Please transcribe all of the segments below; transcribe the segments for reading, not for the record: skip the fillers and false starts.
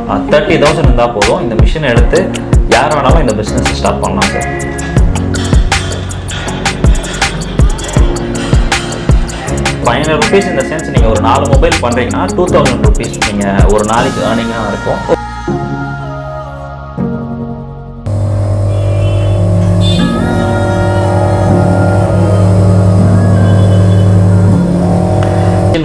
30,000 இருந்தால் போதும். இந்த மிஷினை எடுத்து யார் வேணாலும் இந்த பிஸ்னஸ் ஸ்டார்ட் பண்ணலாம் சார். ₹500 இந்த சென்ஸ் நீங்கள் ஒரு 4 மொபைல் பண்ணுறீங்கன்னா ₹2,000 நீங்கள் ஒரு நாளைக்கு ஏர்னிங்காக இருக்கும்.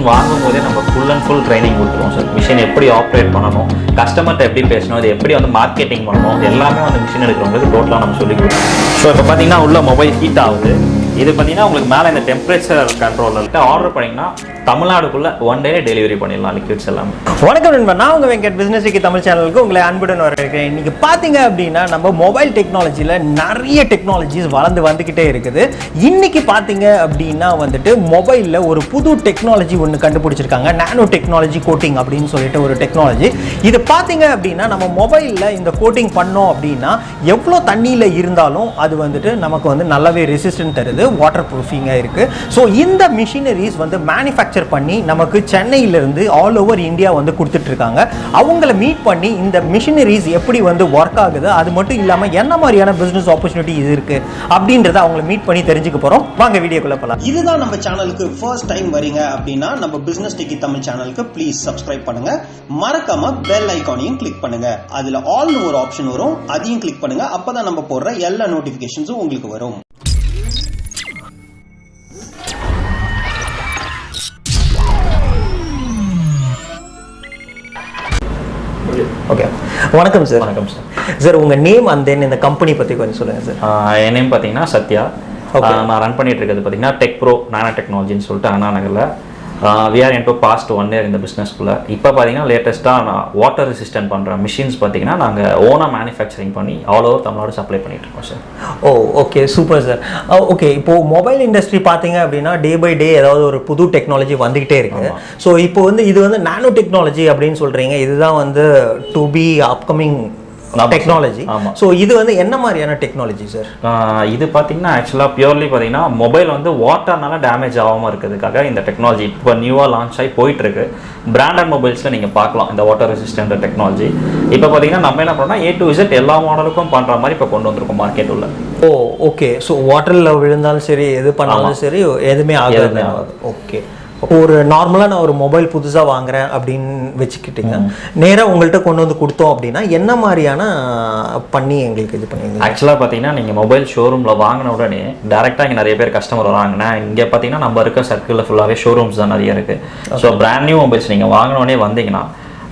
வாங்கும் போதே நம்ம ஃபுல் அண்ட் ஃபுல் ட்ரைனிங் கொடுத்துருவோம் சார். மிஷின் எப்படி ஆப்ரேட் பண்ணணும், கஸ்டமர்கிட்ட எப்படி பேசணும், இது எப்படி வந்து மார்க்கெட்டிங் பண்ணணும், எல்லாமே வந்து மிஷின் எடுக்கிறவங்களுக்கு டோட்டலாக நம்ம சொல்லி கொடுப்போம். ஸோ இப்போ பார்த்தீங்கன்னா உள்ள மொபைல் ஹீட் ஆகுது. இது பார்த்தீங்கன்னா உங்களுக்கு மேலே இந்த டெம்பரேச்சர் கண்ட்ரோலர்கிட்ட ஆர்டர் பண்ணிங்கன்னா தமிழ்நாடுக்குள்ள 1 டே டெலிவரி பண்ணிடலாம் லிக்விட்ஸ் எல்லாமே. வணக்கம் நண்பன், நான் உங்கள் வெங்கட் பிஸ்னஸ் லிக்கி தமிழ் சேனலுக்கு உங்களை அன்புடன் வரவேற்கிறேன். இன்றைக்கி பார்த்தீங்க அப்படின்னா நம்ம மொபைல் டெக்னாலஜியில் நிறைய டெக்னாலஜிஸ் வளர்ந்து வந்துக்கிட்டே இருக்குது. இன்றைக்கி பார்த்தீங்க அப்படின்னா வந்துட்டு மொபைலில் ஒரு புது டெக்னாலஜி ஒன்று கண்டுபிடிச்சிருக்காங்க, நானோ டெக்னாலஜி கோட்டிங் அப்படின்னு சொல்லிட்டு ஒரு டெக்னாலஜி. இது பார்த்தீங்க அப்படின்னா நம்ம மொபைலில் இந்த கோட்டிங் பண்ணோம் அப்படின்னா எவ்வளோ தண்ணியில் இருந்தாலும் அது வந்துட்டு நமக்கு வந்து நல்லாவே ரெசிஸ்டன்ட் தருது, வாட்டர் ப்ரூஃபிங்காக இருக்குது. ஸோ இந்த மிஷினரிஸ் வந்து மேனுஃபேக்சர் பண்ணி நமக்கு சென்னையிலிருந்து ஆல் ஓவர் இந்தியா வந்து கொடுத்துட்ருக்காங்க. அவங்கள மீட் பண்ணி இந்த மிஷினரிஸ் எப்படி வந்து ஒர்க் ஆகுது, அது மட்டும் இல்லாமல் என்ன மாதிரியான பிஸ்னஸ் ஆப்பர்ச்சுனிட்டி இது இருக்குது அப்படின்றத அவங்கள மீட் பண்ணி தெரிஞ்சுக்க போகிறோம். வாங்க வீடியோக்குள்ள போகலாம். இதுதான் நம்ம சேனலுக்கு ஃபர்ஸ்ட் டைம் வரீங்க அப்படின்னா நம்ம பிஸ்னஸ் டெக்கி தமிழ் சேனலுக்கு ப்ளீஸ் சப்ஸ்கிரைப் பண்ணுங்க. மறக்காம பெல் ஐகானையும் கிளிக் பண்ணுங்க. அதில் ஆல்னு ஒரு ஆப்ஷன் வரும், அதையும் கிளிக் பண்ணுங்க. அப்பதான் நம்ம போடுற எல்லா நோட்டிஃபிகேஷன்ஸும் உங்களுக்கு வரும். ஓகே, வணக்கம் சார். வணக்கம் சார். சார் உங்கள் நேம் அண்ட் தென் இந்த கம்பெனி பற்றி கொஞ்சம் சொல்லுங்கள் சார். என் நேம் பார்த்தீங்கன்னா சத்யா. நான் ரன் பண்ணிட்டு இருக்கிறது பார்த்தீங்கன்னா டெக் ப்ரோ நானோ டெக்னாலஜின்னு சொல்லிட்டு அண்ணாநகரில். We are into past 1 year இந்த பிஸ்னஸ்க்குள்ளே. இப்போ பார்த்தீங்கன்னா லேட்டஸ்ட்டாக நான் வாட்டர் ரெசிஸ்டன்ட் பண்ணுற மிஷின்ஸ் பார்த்தீங்கன்னா நாங்கள் ஓனாக மேனுஃபேக்சரிங் பண்ணி ஆல் ஓவர் தமிழ்நாடு சப்ளை பண்ணிட்டு இருக்கோம் சார். ஓ ஓகே, சூப்பர் சார். ஓகே, இப்போது மொபைல் இண்டஸ்ட்ரி பார்த்தீங்க அப்படின்னா டே பை டே ஏதாவது ஒரு புது டெக்னாலஜி வந்துக்கிட்டே இருக்குது. ஸோ இப்போ வந்து இது வந்து நானோ டெக்னாலஜி அப்படின்னு சொல்கிறீங்க, இதுதான் வந்து to be upcoming technology. So இது வந்து என்ன மாதிரியான டெக்னாலஜி சார்? இது பார்த்தீங்கன்னா ஆக்சுவலாக பியூர்லி பார்த்தீங்கன்னா மொபைல் வந்து வாட்டர்னால டேமேஜ் ஆகாமல் இருக்கிறதுக்காக இந்த டெக்னாலஜி இப்போ நியூவாக லான்ச் ஆகி போயிட்டுருக்கு. பிராண்டட் மொபைல்ஸில் நீங்கள் பார்க்கலாம் இந்த வாட்டர் ரெசிஸ்டன்ட் டெக்னாலஜி. இப்போ பார்த்தீங்கன்னா நம்ம என்ன பண்ணோம்னா A to Z எல்லா மாடலுக்கும் பண்ணுற மாதிரி இப்போ கொண்டு வந்திருக்கோம் மார்க்கெட் உள்ள. ஓ ஓகே, ஸோ வாட்டரில் விழுந்தாலும் சரி, எது பண்ணாலும் சரி, எதுவுமே ஆகாது. ஓகே, ஒரு நார்மலாக நான் ஒரு மொபைல் புதுசாக வாங்குறேன் அப்படின்னு வச்சுக்கிட்டீங்க, நேராக உங்கள்கிட்ட கொண்டு வந்து கொடுத்தோம் அப்படின்னா என்ன மாதிரியான பண்ணி எங்களுக்கு இது பண்ணுவீங்க? ஆக்சுவலாக பார்த்தீங்கன்னா நீங்கள் மொபைல் ஷோரூமில் வாங்கின உடனே டேரெக்டாக இங்கே நிறைய பேர் கஸ்டமர் வராங்கன்னா, இங்கே பார்த்தீங்கன்னா நம்ம இருக்க சர்க்கிளில் ஃபுல்லாகவே ஷோரூம்ஸ் தான் நிறைய இருக்குது. ஸோ பிராண்ட் நியூ மொபைல்ஸ் நீங்கள் வாங்கின உடனே வந்தீங்கன்னா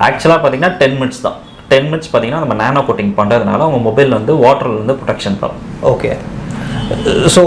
ஆக்சுவலாக பார்த்தீங்கன்னா 10 minutes தான். 10 minutes பார்த்தீங்கன்னா நம்ம நானோ கோட்டிங் பண்ணுறதுனால உங்கள் மொபைல் வந்து வாட்டர்லேருந்து ப்ரொடெக்ஷன் தரும். ஓகே, ஸோ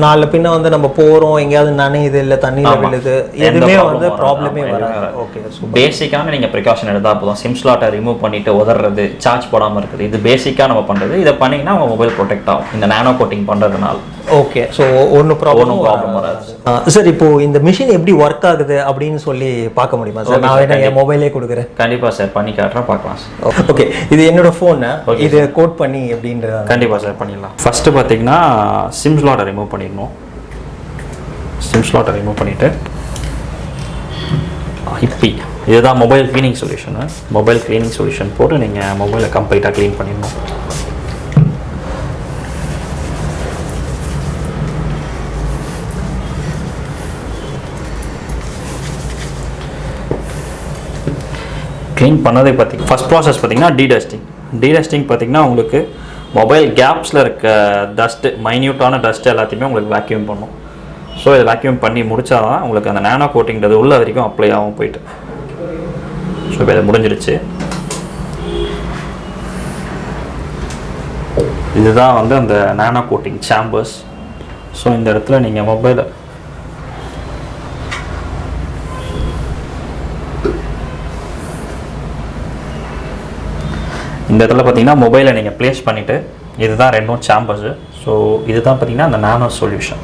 நாலு பின்ன வந்து நம்ம போகிறோம் எங்கேயாவது நனையுது இல்லை தண்ணியில் விழுது, எதுவுமே வந்து ப்ராப்ளமே வராது. ஓகே, பேசிக்கான நீங்கள் ப்ரிகாஷன் எடுத்தால் போதும். சிம் ஸ்லாட்டை ரிமூவ் பண்ணிவிட்டு உதறது, சார்ஜ் போடாமல் இருக்குது, இது பேசிக்காக நம்ம பண்ணுறது. இதை பண்ணிங்கன்னா உங்கள் மொபைல் ப்ரொடெக்ட் ஆகும் இந்த நானோ கோட்டிங் பண்ணுறதுனால. ஓகே, ஸோ ஒன்றும் ப்ராப்ளம் வராது. சார் இப்போ இந்த மிஷின் எப்படி ஒர்க் ஆகுது அப்படின்னு சொல்லி பார்க்க முடியுமா சார்? நான் வேணா என் மொபைலே கொடுக்குறேன். கண்டிப்பாக சார், பண்ணி காட்டுறேன், பார்க்கலாம் சார். ஓகே, இது என்னோட ஃபோனு, இது கோட் பண்ணி எப்படின்ற? கண்டிப்பாக சார் பண்ணிடலாம். ஃபஸ்ட்டு பார்த்தீங்கன்னா சிம் ஸ்லாட்டை ரிமூவ் பண்ணிடணும். சிம் ஸ்லாட்டை ரிமூவ் பண்ணிவிட்டு இப்படி இதுதான் mobile cleaning solution. Mobile cleaning solution போட்டு நீங்கள் மொபைலை கம்ப்ளீட்டாக க்ளீன் பண்ணிடணும். க்ளீன் பண்ணதை பார்த்திங்கன்னா ஃபஸ்ட் ப்ராசஸ் பார்த்திங்கன்னா டீடஸ்டிங் பார்த்திங்கன்னா உங்களுக்கு மொபைல் கேப்ஸில் இருக்க டஸ்ட்டு, மைன்யூட்டான டஸ்ட்டு எல்லாத்தையுமே உங்களுக்கு வேக்யூம் பண்ணும். ஸோ இதை வேக்யூம் பண்ணி முடித்தா தான் உங்களுக்கு அந்த நானோ கோட்டிங்கிறது உள்ள வரைக்கும் அப்ளை ஆகும் போயிட்டு. ஸோ இப்போ இதை முடிஞ்சிருச்சு. இதுதான் வந்து அந்த நானோ கோட்டிங் சாம்பர்ஸ். ஸோ இந்த இடத்துல நீங்கள் மொபைலை இந்த இடத்துல பார்த்தீங்கன்னா மொபைலை நீங்கள் ப்ளேஸ் பண்ணிவிட்டு, இதுதான் ரெண்டும் சாம்பர்ஸு. ஸோ இதுதான் பார்த்தீங்கன்னா அந்த நானோ சொல்யூஷன்.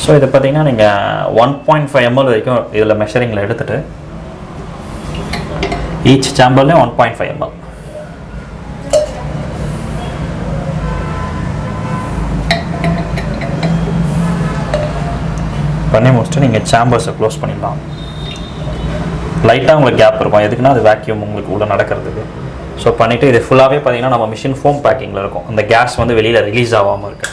ஸோ இதை பார்த்தீங்கன்னா நீங்கள் 1.5 ml வரைக்கும் இதில் மெஷரிங்கில் எடுத்துகிட்டு ஈச் சாம்பர்லேயும் 1.5 ml பண்ணி முடிச்சுட்டு நீங்கள் சாம்பர்ஸை க்ளோஸ் பண்ணிடலாம். லைட்டாக உங்களுக்கு கேப் இருக்கும். எதுக்குன்னா அது வேக்யூம் உங்களுக்கு உள்ளே நடக்கிறதுக்கு. ஸோ பண்ணிவிட்டு இது ஃபுல்லாகவே பார்த்தீங்கன்னா நம்ம மிஷின் ஃபோம் பேக்கிங்கில் இருக்கும். அந்த கேஸ் வந்து வெளியில் ரிலீஸ் ஆகாமல் இருக்கு.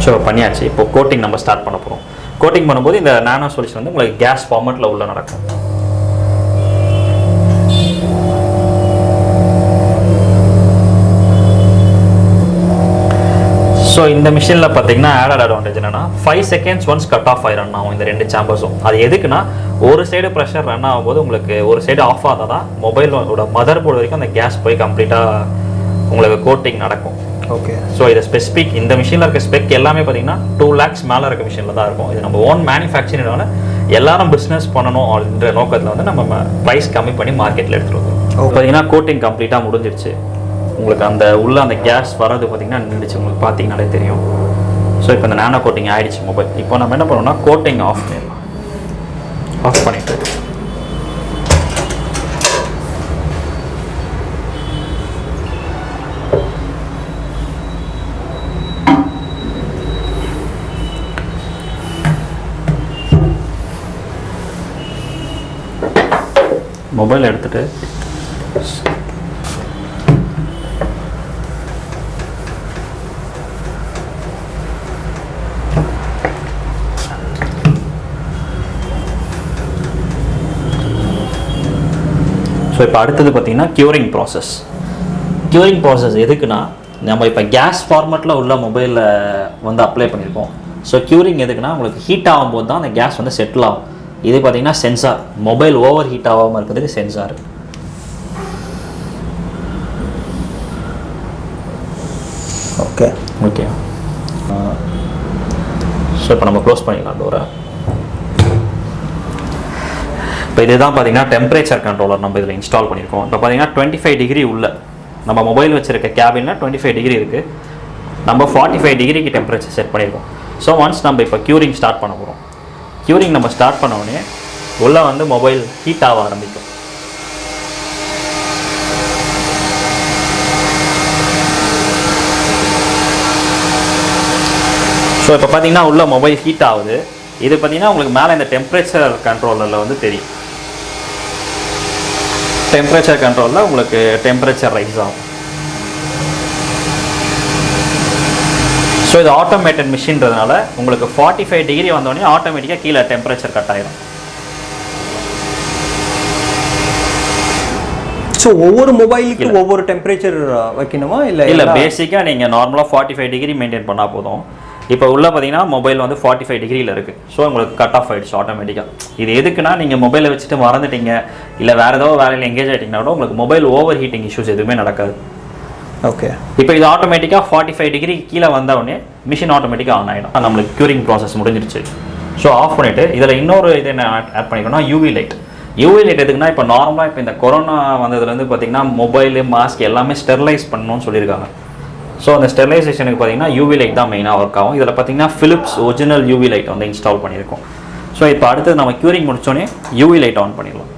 ஸோ பண்ணியாச்சு. இப்போ கோட்டிங் நம்ம ஸ்டார்ட் பண்ண போகிறோம். கோட்டிங் பண்ணும்போது இந்த நானோ சொல்யூஷன் வந்து உங்களுக்கு கேஸ் ஃபார்மேட்டில் உள்ள நடக்கும். ஸோ இந்த மிஷினில் பார்த்தீங்கன்னா ஆடட் அட்வான்டேஜ் என்னன்னா 5 seconds ஒன்ஸ் கட் ஆஃப் ஆகி ரன் ஆகும் இந்த 2 சேம்பர்ஸும். அது எதுக்குன்னா ஒரு சைடு ப்ரெஷர் ரன் ஆகும்போது உங்களுக்கு ஒரு சைடு ஆஃப் ஆகாதான் தான் மொபைலோட மதர் போர்டு வரைக்கும் அந்த கேஸ் போய் கம்ப்ளீட்டாக உங்களுக்கு கோட்டிங் நடக்கும். ஓகே. ஸோ இதை ஸ்பெசிஃபிக் இந்த மிஷினில் இருக்க ஸ்பெக் எல்லாமே பார்த்தீங்கன்னா 2 lakhs மேலே இருக்க மிஷினில் தான் இருக்கும். இது நம்ம ஓன் மேனுஃபேக்சரிங்னால எல்லாரும் பிஸ்னஸ் பண்ணணும் அப்படின்ற நோக்கத்தில் வந்து நம்ம ப்ரைஸ் கம்மி பண்ணி மார்க்கெட்டில் எடுத்துகிட்டு வரோம். பார்த்தீங்கன்னா கோட்டிங் கம்ப்ளீட்டாக முடிஞ்சிருச்சு. உங்களுக்கு அந்த உள்ள அந்த கேஸ் வர்றது பார்த்தீங்கன்னா நின்றுச்சு. உங்களுக்கு பார்த்தீங்கன்னாலே தெரியும். ஸோ இப்போ இந்த நானோ கோட்டிங் ஆகிடுச்சு மொபைல். இப்போ நம்ம என்ன பண்ணோம்னா கோட்டிங் ஆஃப் பண்ணிடலாம். ஆஃப் பண்ணிவிட்டு மொபைல் எடுத்துகிட்டு ஸோ இப்போ அடுத்தது பார்த்தீங்கன்னா க்யூரிங் ப்ராசஸ். க்யூரிங் ப்ராசஸ் எதுக்குன்னா நம்ம இப்போ கேஸ் ஃபார்மேட்டில் உள்ள மொபைலில் வந்து அப்ளை பண்ணியிருக்கோம். ஸோ க்யூரிங் எதுக்குன்னா உங்களுக்கு ஹீட் ஆகும்போது தான் அந்த கேஸ் வந்து செட்டில் ஆகும். இது பார்த்தீங்கன்னா சென்சார். மொபைல் ஓவர் ஹீட் ஆகாமல் இருக்கிறதுக்கு சென்சார். Okay okay. ஸோ இப்போ நம்ம க்ளோஸ் பண்ணிடலாம் டோரை. இப்போ இதுதான் பார்த்தீங்கன்னா டெம்பரேச்சர் கண்ட்ரோலர் நம்ம இதில் இன்ஸ்டால் பண்ணியிருக்கோம். இப்போ பார்த்தீங்கன்னா 25 டிகிரி உள்ள நம்ம மொபைல் வச்சுருக்க கேபினில் 25 டிகிரி இருக்குது. நம்ம 45 டிகிரிக்கு டெம்பரேச்சர் செட் பண்ணியிருக்கோம். ஸோ ஒன்ஸ் நம்ம இப்போ க்யூரிங் ஸ்டார்ட் பண்ண போகிறோம். க்யூரிங் நம்ம ஸ்டார்ட் பண்ண உடனே உள்ளே வந்து மொபைல் ஹீட் ஆக ஆரம்பிக்கும். ஸோ இப்போ பார்த்தீங்கன்னா உள்ள மொபைல் ஹீட் ஆகுது. இது பார்த்தீங்கன்னா உங்களுக்கு மேலே இந்த டெம்பரேச்சர் கண்ட்ரோலரில் வந்து தெரியும். டெம்பரேச்சர் கண்ட்ரோலில் உங்களுக்கு டெம்பரேச்சர் ரைஸ் ஆகும். ஸோ இது ஆட்டோமேட்டட் மிஷின்றதுனால உங்களுக்கு 45 டிகிரி வந்தோடனே ஆட்டோமேட்டிக்காக கீழே டெம்பரேச்சர் கட் ஆயிடும். ஸோ ஒவ்வொரு மொபைலுக்கு ஒவ்வொரு டெம்பரேச்சர் வைக்கணுமா? இல்லை பேசிக்காக நீங்கள் நார்மலாக 45 டிகிரி மெயின்டைன் பண்ணால் போதும். இப்போ உள்ள பார்த்தீங்கன்னா மொபைல் வந்து 45 டிகிரியில் இருக்குது. ஸோ உங்களுக்கு கட் ஆஃப் ஆகிடுச்சு ஆட்டோமேட்டிக்காக. இது எதுக்குன்னா நீங்கள் மொபைலை வச்சுட்டு மறந்துட்டீங்க இல்லை வேறு ஏதோ வேலையில் எங்கேஜ் ஆகிட்டிங்கன்னா கூட உங்களுக்கு மொபைல் ஓவர் ஹீட்டிங் இஷ்யூஸ் எதுவுமே நடக்காது. ஓகே. இப்போ இது ஆட்டோமேட்டிக்காக 45 டிகிரி கீழே வந்தவுடனே மிஷின் ஆட்டோமேட்டிக்காக ஆன் ஆகிடும். நம்மளுக்கு க்யூரிங் ப்ராசஸ் முடிஞ்சிருச்சு. ஸோ ஆஃப் பண்ணிவிட்டு இதில் இன்னொரு இது என்ன ஆட் பண்ணிக்கணும்னா யூவி லைட். யூவி லைட் எதுக்குன்னா இப்போ நார்மலாக இப்போ இந்த கொரோனா வந்ததுலேருந்து பார்த்தீங்கன்னா மொபைலு மாஸ்க் எல்லாமே ஸ்டெர்லைஸ் பண்ணணும்னு சொல்லியிருக்காங்க. ஸோ அந்த ஸ்டெர்லைசேஷனுக்கு பார்த்தீங்கன்னா யூவி லைட் தான் மெயினாக ஒர்க் ஆகும். இதில் பார்த்தீங்கன்னா ஃபிலிப்ஸ் ஒரிஜினல் யூவி லைட் வந்து இன்ஸ்டால் பண்ணியிருக்கோம். ஸோ இப்போ அடுத்தது நம்ம க்யூரிங் முடிச்சோடனே யூவி லைட் ஆன் பண்ணிடலாம்.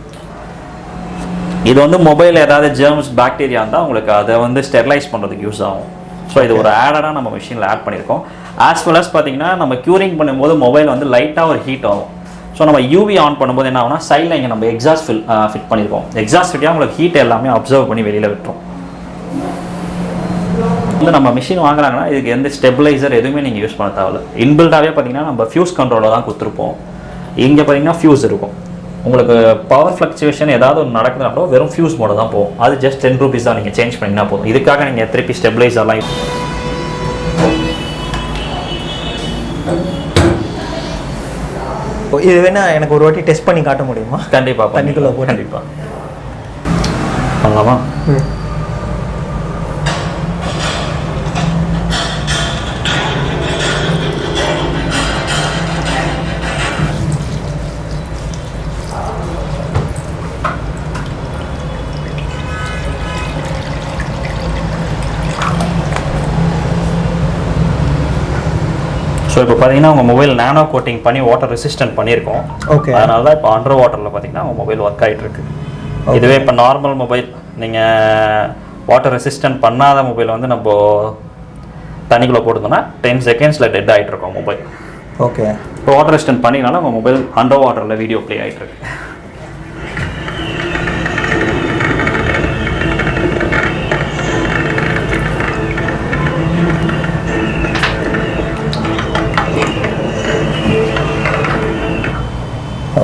இது வந்து மொபைலில் ஏதாவது ஜெர்ம்ஸ் பாக்டீரியா இருந்தால் உங்களுக்கு அதை வந்து ஸ்டெர்லைஸ் பண்ணுறதுக்கு யூஸ் ஆகும். ஸோ இது ஒரு ஆடாக நம்ம மிஷினில் ஆட் பண்ணியிருக்கோம். ஆஸ் வெல் அஸ் பார்த்தீங்கன்னா நம்ம க்யூரிங் பண்ணும்போது மொபைல் வந்து லைட்டாக ஒரு ஹீட் ஆகும். ஸோ நம்ம யூவி ஆன் பண்ணும்போது என்ன ஆகும்னா சைடில் இங்கே நம்ம எக்ஸாஸ்ட் ஃபிட் பண்ணியிருக்கோம். எக்ஸாஸ்ட் ஃபிட்டாக உங்களுக்கு ஹீட் எல்லாமே அப்சர்வ் பண்ணி வெளியில் விட்டுரும். வந்து நம்ம மிஷின் வாங்குறாங்கன்னா இதுக்கு எந்த ஸ்டெபிளைசர் எதுவுமே நீங்கள் யூஸ் பண்ண தேவையில்ல. இன்பில்டாகவே பார்த்தீங்கன்னா நம்ம ஃபியூஸ் கண்ட்ரோலில் தான் கொடுத்துருப்போம். இங்கே பார்த்தீங்கன்னா ஃபியூஸ் இருக்கும். உங்களுக்கு பவர் ஃப்ளக்சுவேஷன் ஏதாவது ஒன்று நடக்குதுன்னா கூட வெறும் ஃபியூஸ் மோட தான் போகும். அது ஜஸ்ட் 10 rupees தான் நீங்கள் சேஞ்ச் பண்ணிங்கன்னா போதும். இதுக்காக நீங்கள் திருப்பி ஸ்டெபிளைசர்லாம் இது வேணா எனக்கு ஒரு வாட்டி டெஸ்ட் பண்ணி காட்ட முடியுமா? கண்டிப்பாக தண்ணிக்குள்ளே போய் கண்டிப்பாக பண்ணலாமா? ஸோ இப்போ பார்த்தீங்கன்னா உங்கள் மொபைல் நானோ கோட்டிங் பண்ணி வாட்டர் ரெசிஸ்டன்ட் பண்ணியிருக்கோம். ஓகே. அதனால தான் இப்போ அண்டர் வாட்டரில் பார்த்தீங்கன்னா உங்கள் மொபைல் ஒர்க் ஆகிட்டு இருக்கு. இதுவே இப்போ நார்மல் மொபைல் நீங்கள் வாட்டர் ரெசிஸ்டன்ட் பண்ணாத மொபைல் வந்து நம்ம தண்ணிக்குள்ளே போட்டுருந்தோம்னா 10 seconds டெட் ஆகிட்டு இருக்கோம் மொபைல். ஓகே. இப்போ வாட்டர் ரெசிஸ்டன்ட் பண்ணினாலும் உங்கள் மொபைல் அண்டர் வாட்டரில் வீடியோ ப்ளே ஆகிட்டு இருக்கு.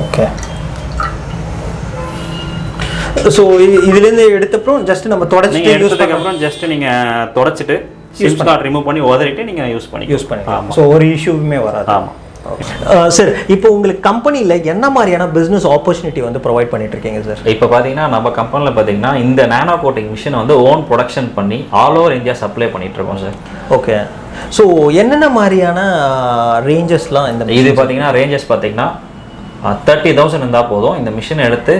ஓகே. ஸோ இதுலேருந்து எடுத்தப்பறம் ஜஸ்ட் நம்ம தொடச்சிட்டு எடுத்ததுக்கப்புறம் ஜஸ்ட் நீங்கள் தொடச்சிட்டு சிம் கார்டு ரிமூவ் பண்ணி உதறிட்டு நீங்கள் யூஸ் பண்ணிக்கலாம். ஸோ ஒரு இஷ்யூவுமே வராது. ஆமாம். சார் இப்போ உங்களுக்கு கம்பெனியில் என்ன மாதிரியான பிஸ்னஸ் ஆப்பர்ச்சுனிட்டி வந்து ப்ரொவைட் பண்ணிட்டு இருக்கீங்க சார்? இப்போ பார்த்தீங்கன்னா நம்ம கம்பெனியில் பார்த்தீங்கன்னா இந்த நானோ கோட்டிங் மிஷின் வந்து ஓன் ப்ரொடக்ஷன் பண்ணி ஆல் ஓவர் இந்தியா சப்ளை பண்ணிட்டு இருக்கோம் சார். ஓகே. ஸோ என்னென்ன மாதிரியான ரேஞ்சஸ்லாம் இந்த இது பார்த்தீங்கன்னா ரேஞ்சஸ் பார்த்தீங்கன்னா 30,000 இருந்தால் போதும். இந்த மிஷின் எடுத்து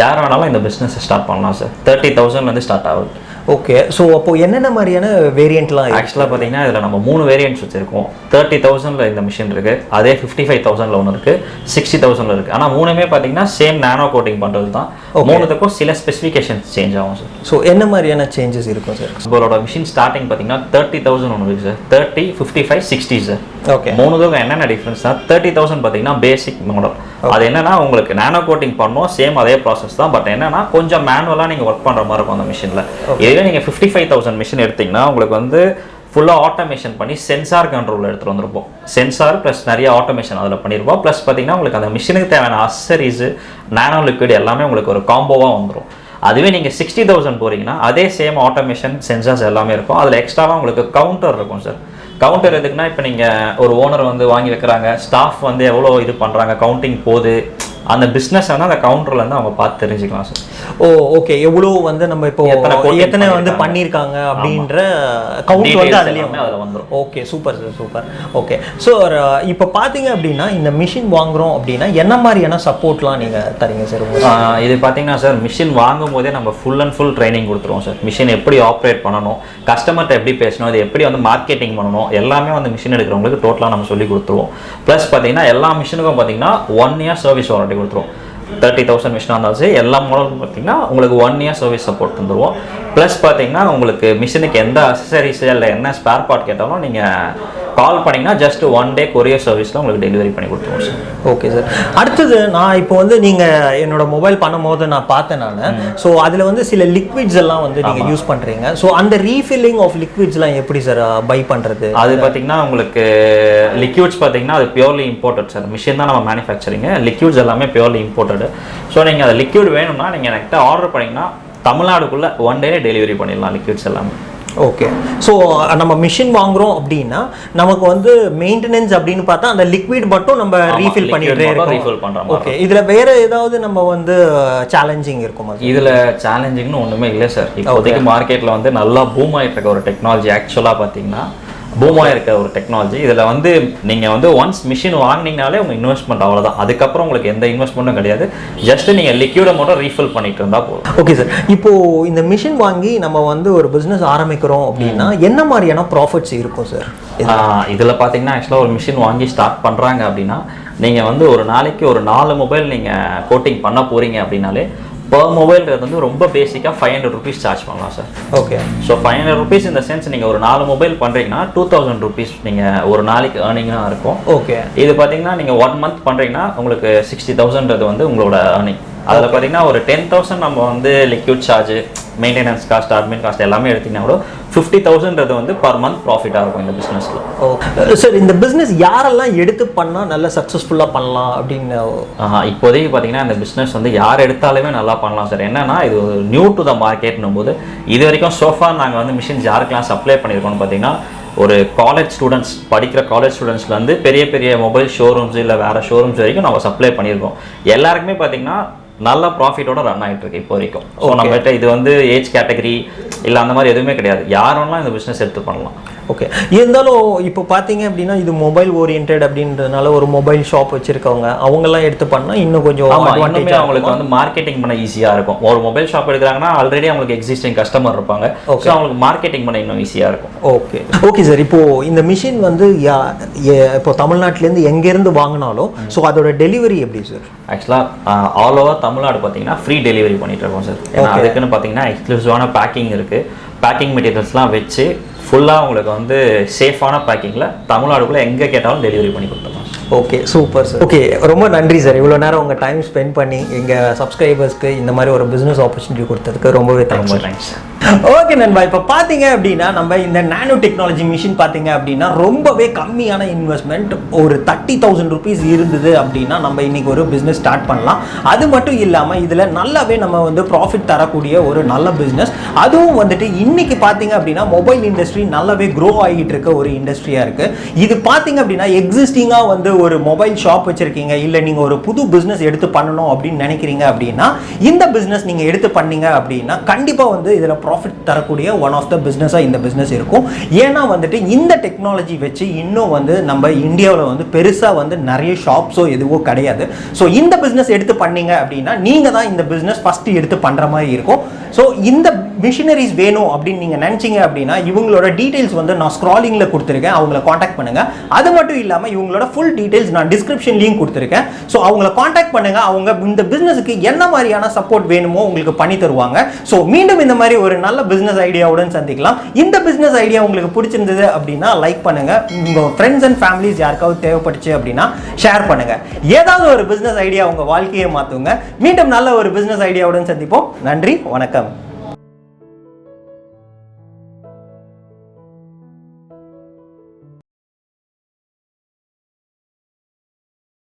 யார் வேணாலும் இந்த பிஸ்னஸை ஸ்டார்ட் பண்ணலாம் சார். 30,000லேருந்து ஸ்டார்ட் ஆகுது. ஓகே. ஸோ அப்போது என்னென்ன மாதிரியான வேரியண்ட்லாம்? ஆக்சுவலாக பார்த்தீங்கன்னா இதில் நம்ம 3 வேரியண்ட்ஸ் வச்சுருக்கோம். 30,000ல் இந்த மிஷின் இருக்குது, அதே 55,000ல் ஒன்று இருக்குது, 60,000ல் இருக்குது. ஆனால் மூணுமே பார்த்தீங்கன்னா சேம் நானோ கோட்டிங் பண்ணுறது தான். மூணுத்துக்கும் சில ஸ்பெசிஃபிகேஷன்ஸ் சேஞ்ச் ஆகும் சார். ஸோ என்ன மாதிரியான சேஞ்சஸ் இருக்கும் சார்? உங்களோட மிஷின் ஸ்டார்டிங் பார்த்தீங்கன்னா 30,000 ஒன்று இருக்குது சார். 30, 55, 60 சார். ஓகே. மூணுத்துக்கும் என்னென்ன டிஃப்ரென்ஸ் சார்? 30,000 பார்த்தீங்கன்னா பேசிக் மாடல். அது என்னன்னா உங்களுக்கு நானோ கோட்டிங் பண்ணோம், சேம் அதே ப்ராசஸ் தான். பட் என்னன்னா கொஞ்சம் மேனுவலாக நீங்கள் ஒர்க் பண்ணுற மாதிரி இருக்கும் அந்த மிஷினில். இதுவே நீங்கள் 55,000 மிஷின் எடுத்திங்கன்னா உங்களுக்கு வந்து ஃபுல்லாக ஆட்டோமேஷன் பண்ணி சென்சார் கண்ட்ரோலில் எடுத்துகிட்டு வந்திருப்போம். சென்சார் ப்ளஸ் நிறைய ஆட்டோமேஷன் அதில் பண்ணியிருப்போம். ப்ளஸ் பார்த்தீங்கன்னா உங்களுக்கு அந்த மிஷினுக்கு தேவையான அசரிஸு, நானோ லிக்விட் எல்லாமே உங்களுக்கு ஒரு காம்போவாக வந்துடும். அதுவே நீங்கள் 60,000 போகிறீங்கன்னா அதே சேம் ஆட்டோமேஷன் சென்சார்ஸ் எல்லாமே இருக்கும். அதில் எக்ஸ்ட்ராவாக உங்களுக்கு கவுண்டர் இருக்கும் சார். கவுண்டர் எதுக்குன்னா இப்போ நீங்கள் ஒரு ஓனர் வந்து வாங்கி வைக்கிறாங்க, ஸ்டாஃப் வந்து எவ்வளோ இது பண்ணுறாங்க, கவுண்டிங் போகுது, அந்த பிஸ்னஸ் வந்து அந்த கவுண்டர்லேருந்து அவங்க பார்த்து தெரிஞ்சுக்கலாம் சார். ஓ ஓகே. எவ்வளோ வந்து நம்ம இப்போ எத்தனை வந்து பண்ணியிருக்காங்க அப்படின்ற கவுண்ட் வந்து அதில் வந்துடும். Okay, super sir, super. Okay. So இப்போ பார்த்தீங்க அப்படின்னா இந்த மிஷின் வாங்குகிறோம் அப்படின்னா என்ன மாதிரியான சப்போர்ட்லாம் நீங்கள் தரீங்க சார்? இது பார்த்தீங்கன்னா சார் மிஷின் வாங்கும் போதே நம்ம ஃபுல் அண்ட் ஃபுல் ட்ரைனிங் கொடுத்துருவோம் சார். மிஷின் எப்படி ஆப்ரேட் பண்ணணும், கஸ்டமர்கிட்ட எப்படி பேசணும், இது எப்படி வந்து மார்க்கெட்டிங் பண்ணணும், எல்லாமே வந்து மிஷின் எடுக்கிறவங்களுக்கு டோட்டலாக நம்ம சொல்லி கொடுத்துருவோம். ப்ளஸ் பார்த்தீங்கன்னா எல்லா மிஷினுக்கும் பார்த்தீங்கன்னா 1 year சர்வீஸ் வாரண்டி கொடுத்துருவோம். 30,000 மிஷினாக இருந்தாலும் சரி எல்லா மாடலும் பார்த்தீங்கன்னா உங்களுக்கு 1 year சர்வீஸ் சப்போர்ட் தந்துடுவோம். ப்ளஸ் பார்த்தீங்கன்னா உங்களுக்கு மிஷினுக்கு எந்த அக்சசரிஸ் இல்லை என்ன ஸ்பேர் பார்ட் கேட்டாலும் நீங்கள் கால் பண்ணிங்கன்னா ஜஸ்ட் 1 day கொரியர் சர்வீஸில் உங்களுக்கு டெலிவரி பண்ணி கொடுத்துருவோம் சார். Okay sir. அடுத்தது நான் இப்போ வந்து நீங்கள் என்னோட மொபைல் பண்ணும்போது நான் பார்த்தேன் நான். ஸோ அதில் வந்து சில லிக்விட்ஸ் எல்லாம் வந்து நீங்கள் யூஸ் பண்ணுறீங்க. ஸோ அந்த ரீஃபில்லிங் ஆஃப் லிக்விட்ஸ்லாம் எப்படி சார் பை பண்ணுறது? அது பார்த்தீங்கன்னா உங்களுக்கு லிக்விட்ஸ் பார்த்தீங்கன்னா அது பியூர்லி இம்போர்ட்டட் சார். மிஷின் தான் நம்ம மேனுஃபேக்சரிங், லிக்விட்ஸ் எல்லாமே பியூர்லி இம்போர்ட்டட். ஸோ நீங்கள் அந்த லிக்விட் வேணும்னா நீங்கள் என்கிட்ட ஆர்டர் பண்ணிங்கன்னா தமிழ்நாடுக்குள்ளே 1 day டெலிவரி பண்ணிடலாம் லிக்விட்ஸ் எல்லாமே. ஓகே. ஸோ நம்ம மிஷின் வாங்குறோம் அப்படின்னா நமக்கு வந்து மெயின்டெனன்ஸ் அப்படின்னு பார்த்தா அந்த லிக்விட் மட்டும் நம்ம ரீஃபில் பண்ணிட்டே இருக்கோம். ஓகே. இதில் வேற ஏதாவது நம்ம வந்து சேலஞ்சிங் இருக்குமா? இதில் சேலஞ்சிங்னு ஒன்றுமே இல்லை சார். இப்போதைக்கு மார்க்கெட்டில் வந்து நல்லா பூம் ஆகிட்டு இருக்க ஒரு டெக்னாலஜி ஆக்சுவலாக பார்த்தீங்கன்னா பூமாக இருக்க ஒரு டெக்னாலஜி. இதில் வந்து நீங்கள் வந்து ஒன்ஸ் மிஷின் வாங்கினீங்கனாலே உங்கள் இன்வெஸ்ட்மெண்ட் அவ்வளோதான். அதுக்கப்புறம் உங்களுக்கு எந்த இன்வெஸ்ட்மெண்ட்டும் கிடையாது. ஜஸ்ட் நீங்கள் லிக்விடை மட்டும் ரீஃபில் பண்ணிட்டு இருந்தால் போதும். Okay sir. இப்போது இந்த மிஷின் வாங்கி நம்ம வந்து ஒரு பிஸ்னஸ் ஆரம்பிக்கிறோம் அப்படின்னா என்ன மாதிரியான ப்ராஃபிட்ஸ் இருக்கும் சார்? இதில் பார்த்தீங்கன்னா ஆக்சுவலாக ஒரு மிஷின் வாங்கி ஸ்டார்ட் பண்ணுறாங்க அப்படின்னா நீங்கள் வந்து ஒரு நாளைக்கு ஒரு 4 மொபைல் நீங்கள் கோட்டிங் பண்ண போகிறீங்க அப்படின்னாலே பர் மொபைல்ன்றது வந்து ரொம்ப பேசிக்காக 500 rupees சார்ஜ் பண்ணலாம் சார். ஓகே. ஸோ 500 rupees இந்த சென்ஸ் நீங்கள் ஒரு 4 மொபைல் பண்ணுறீங்கன்னா 2,000 rupees நீங்கள் ஒரு நாளைக்கு ஏர்னிங்காக இருக்கும். ஓகே. இது பார்த்தீங்கன்னா நீங்கள் 1 month பண்ணுறீங்கன்னா உங்களுக்கு 60,000ன்றது வந்து உங்களோட ஏர்னிங். அதில் பார்த்தீங்கன்னா ஒரு 10,000 நம்ம வந்து liquid charge, maintenance cost, admin cost எல்லாமே எடுத்திங்கன்னா கூட 50,000ன்றது வந்து பர் மந்த் ப்ராஃபிட்டாக இருக்கும் இந்த பிஸ்னஸில். ஓ சார். இந்த பிஸ்னஸ் யாரெல்லாம் எடுத்து பண்ணால் நல்லா சக்ஸஸ்ஃபுல்லாக பண்ணலாம் அப்படின்னு? இப்போதைக்கு பார்த்தீங்கன்னா இந்த பிஸ்னஸ் வந்து யார் எடுத்தாலுமே நல்லா பண்ணலாம் சார். என்னன்னா இது நியூ டு த மார்க்கெட்னும் போது இது வரைக்கும் சோஃபா நாங்கள் வந்து மிஷின்ஸ் யாருக்கெல்லாம் சப்ளை பண்ணியிருக்கோம்னு பார்த்தீங்கன்னா ஒரு காலேஜ் ஸ்டூடெண்ட்ஸ், படிக்கிற காலேஜ் ஸ்டூடெண்ட்ஸ்லேருந்து பெரிய பெரிய மொபைல் ஷோரூம்ஸ் இல்லை வேறு ஷோரூம்ஸ் வரைக்கும் நம்ம சப்ளை பண்ணியிருக்கோம். எல்லாருக்குமே பார்த்தீங்கன்னா நல்ல ப்ராஃபிட்டோட ரன் ஆகிட்டு இருக்கு இப்போ வரைக்கும். ஸோ நம்மகிட்ட இது வந்து ஏஜ் கேட்டகரி இல்லை அந்த மாதிரி எதுவுமே கிடையாது. யாரெல்லாம் இந்த பிஸ்னஸ் எடுத்து பண்ணலாம். ஓகே. இருந்தாலும் இப்போ பார்த்தீங்க அப்படின்னா இது மொபைல் ஓரியன்ட் அப்படின்றதுனால ஒரு மொபைல் ஷாப் வச்சிருக்கவங்க அவங்கெல்லாம் எடுத்து பண்ணால் இன்னும் கொஞ்சம் அவங்களுக்கு வந்து மார்க்கெட்டிங் பண்ண ஈஸியாக இருக்கும். ஒரு மொபைல் ஷாப் எடுக்கிறாங்கன்னா ஆல்ரெடி அவங்களுக்கு எக்ஸிஸ்டிங் கஸ்டமர் இருப்பாங்க. ஸோ அவங்களுக்கு மார்க்கெட்டிங் பண்ண இன்னும் ஈஸியாக இருக்கும். ஓகே. Okay sir. இப்போது இந்த மிஷின் வந்து இப்போ தமிழ்நாட்டிலேருந்து எங்கேருந்து வாங்கினாலும் ஸோ அதோட டெலிவரி எப்படி சார்? ஆக்சுவலாக ஆல் ஓவர் தமிழ்நாடு பார்த்தீங்கன்னா ஃப்ரீ டெலிவரி பண்ணிட்டு இருக்கோம் சார். ஏன்னா அதுக்குன்னு பார்த்தீங்கன்னா எக்ஸ்க்ளூசிவான பேக்கிங் இருக்குது. பேக்கிங் மெட்டீரியல்ஸ்லாம் வச்சு ஃபுல்லாக உங்களுக்கு வந்து சேஃபான பேக்கிங்கில் தமிழ்நாடுக்குள்ளே எங்கே கேட்டாலும் டெலிவரி பண்ணி கொடுத்துருவோம். Okay super sir. ஓகே ரொம்ப நன்றி சார், இவ்வளோ நேரம் உங்கள் டைம் ஸ்பெண்ட் பண்ணி எங்கள் சப்ஸ்கிரைபர்ஸ்க்கு இந்த மாதிரி ஒரு பிஸ்னஸ் ஆப்பர்ச்சுனிட்டி கொடுத்ததுக்கு ரொம்பவே தேங்க்ஸ். ஓகே நண்பா, இப்போ பார்த்தீங்க அப்படின்னா நம்ம இந்த நானோ டெக்னாலஜி மிஷின் பார்த்தீங்க அப்படின்னா ரொம்பவே கம்மியான இன்வெஸ்ட்மெண்ட், ஒரு 30,000 rupees இருந்தது அப்படின்னா நம்ம இன்னைக்கு ஒரு பிஸ்னஸ் ஸ்டார்ட் பண்ணலாம். அது மட்டும் இல்லாமல் இதில் நல்லாவே நம்ம வந்து ப்ராஃபிட் தரக்கூடிய ஒரு நல்ல பிஸ்னஸ். அதுவும் வந்துட்டு இன்னைக்கு பார்த்தீங்க அப்படின்னா மொபைல் இண்டஸ்ட்ரி நல்லாவே க்ரோ ஆகிட்டு இருக்க ஒரு இண்டஸ்ட்ரியாக இருக்குது. இது பார்த்தீங்க அப்படின்னா எக்ஸிஸ்டிங்காக வந்து ஒரு மொபைல் ஷாப் வச்சுருக்கீங்க, இல்லை நீங்கள் ஒரு புது பிஸ்னஸ் எடுத்து பண்ணணும் அப்படின்னு நினைக்கிறீங்க அப்படின்னா இந்த பிஸ்னஸ் நீங்கள் எடுத்து பண்ணீங்க அப்படின்னா கண்டிப்பாக வந்து இதில் ப்ராஃபிட் தரக்கூடிய ஒன் ஆஃப் த பிஸ்னஸாக இந்த பிஸ்னஸ் இருக்கும். ஏன்னா வந்துட்டு இந்த டெக்னாலஜி வச்சு இன்னும் வந்து நம்ம இந்தியாவில் வந்து பெருசாக வந்து நிறைய ஷாப்ஸோ எதுவோ கிடையாது. ஸோ இந்த பிஸ்னஸ் எடுத்து பண்ணீங்க அப்படின்னா நீங்கள் தான் இந்த பிஸ்னஸ் ஃபஸ்ட்டு எடுத்து பண்ணுற மாதிரி இருக்கும். ஸோ இந்த மிஷினரிஸ் வேணும் அப்படின்னு நீங்கள் நினச்சிங்க அப்படின்னா இவங்களோட டீட்டெயில்ஸ் வந்து நான் ஸ்க்ராலிங்கில் கொடுத்துருக்கேன், அவங்கள காண்டாக்ட் பண்ணுங்கள். அது மட்டும் இல்லாமல் இவங்களோட ஃபுல் டீட்டெயில்ஸ் நான் டிஸ்கிரிப்ஷன்லையும் கொடுத்துருக்கேன். ஸோ அவங்கள காண்டாக்ட் பண்ணுங்கள், அவங்க இந்த பிஸ்னஸுக்கு என்ன மாதிரியான சப்போர்ட் வேணுமோ உங்களுக்கு பண்ணி தருவாங்க. ஸோ மீண்டும் இந்த மாதிரி ஒரு நல்ல பிஸ்னஸ் ஐடியாவுடன் சந்திக்கலாம். இந்த பிஸ்னஸ் ஐடியா உங்களுக்கு பிடிச்சிருந்தது அப்படின்னா லைக் பண்ணுங்கள், உங்கள் ஃப்ரெண்ட்ஸ் அண்ட் ஃபேமிலிஸ் யாருக்காவது தேவைப்பட்டுச்சு அப்படின்னா ஷேர் பண்ணுங்கள். ஏதாவது ஒரு பிஸ்னஸ் ஐடியா உங்கள் வாழ்க்கையை மாற்றுங்க. மீண்டும் நல்ல ஒரு பிஸ்னஸ் ஐடியாவுடன் சந்திப்போம். நன்றி, வணக்கம்.